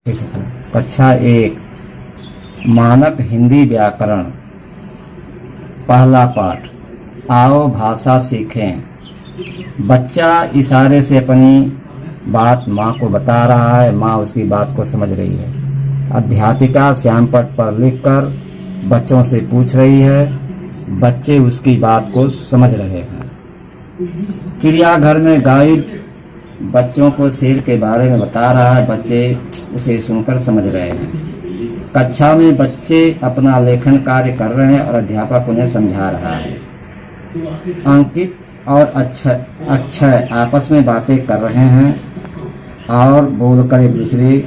कक्षा 1 मानक हिंदी व्याकरण। पहला पाठ, आओ भाषा सीखें। बच्चा इशारे से अपनी बात माँ को बता रहा है, माँ उसकी बात को समझ रही है। अध्यापिका श्यामपट्ट पर लिखकर बच्चों से पूछ रही है, बच्चे उसकी बात को समझ रहे हैं। चिड़ियाघर में गाइड बच्चों को शेर के बारे में बता रहा है, बच्चे उसे सुनकर समझ रहे हैं। कक्षा में बच्चे अपना लेखन कार्य कर रहे हैं और अध्यापक उन्हें समझा रहा है। अंकित और अक्षय आपस में बातें कर रहे हैं और बोलकर एक दूसरे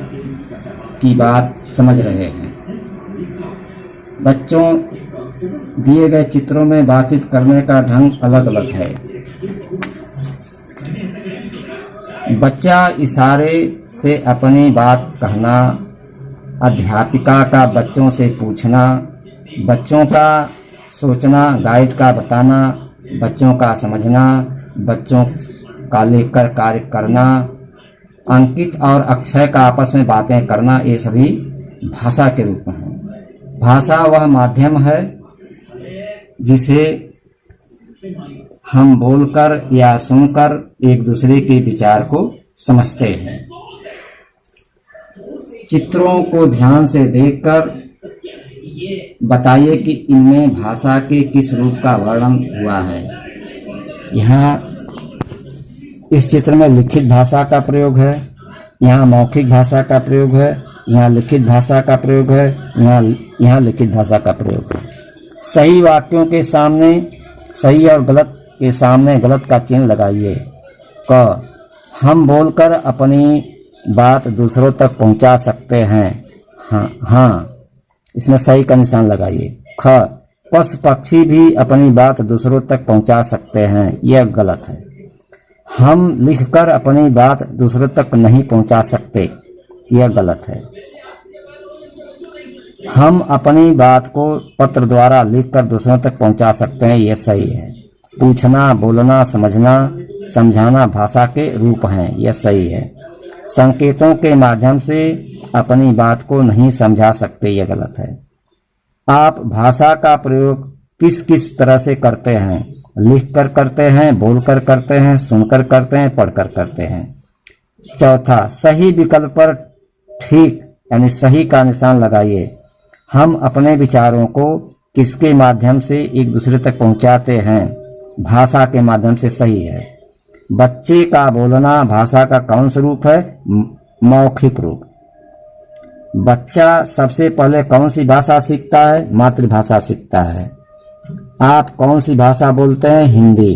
की बात समझ रहे हैं। बच्चों दिए गए चित्रों में बातचीत करने का ढंग अलग अलग है। बच्चा इशारे से अपनी बात कहना, अध्यापिका का बच्चों से पूछना, बच्चों का सोचना, गाइड का बताना, बच्चों का समझना, बच्चों का लेकर कार्य करना, अंकित और अक्षय का आपस में बातें करना, ये सभी भाषा के रूप में हैं। भाषा वह माध्यम है जिसे हम बोलकर या सुनकर एक दूसरे के विचार को समझते हैं। चित्रों को ध्यान से देखकर बताइए कि इनमें भाषा के किस रूप का वर्णन हुआ है। यहाँ इस चित्र में लिखित भाषा का प्रयोग है, यहाँ मौखिक भाषा का प्रयोग है, यहाँ लिखित भाषा का प्रयोग है, यहाँ लिखित भाषा का प्रयोग है। सही वाक्यों के सामने सही और गलत के सामने गलत का चिन्ह लगाइए। क, हम बोलकर अपनी बात दूसरों तक पहुंचा सकते हैं। हाँ, इसमें सही का निशान लगाइए। ख, पशु पक्षी भी अपनी बात दूसरों तक पहुंचा सकते हैं, यह गलत है। हम लिखकर अपनी बात दूसरों तक नहीं पहुंचा सकते, यह गलत है। हम अपनी बात को पत्र द्वारा लिखकर दूसरों तक पहुंचा सकते हैं, यह सही है। पूछना, बोलना, समझना, समझाना भाषा के रूप हैं, यह सही है। संकेतों के माध्यम से अपनी बात को नहीं समझा सकते, यह गलत है। आप भाषा का प्रयोग किस किस तरह से करते हैं? लिखकर करते हैं, बोलकर करते हैं, सुनकर करते हैं, पढ़कर करते हैं। चौथा, सही विकल्प पर ठीक यानी सही का निशान लगाइए। हम अपने विचारों को किसके माध्यम से एक दूसरे तक पहुंचाते हैं? भाषा के माध्यम से, सही है। बच्चे का बोलना भाषा का कौन सा रूप है? मौखिक रूप। बच्चा सबसे पहले कौन सी भाषा सीखता है? मातृभाषा सीखता है। आप कौन सी भाषा बोलते हैं? हिंदी।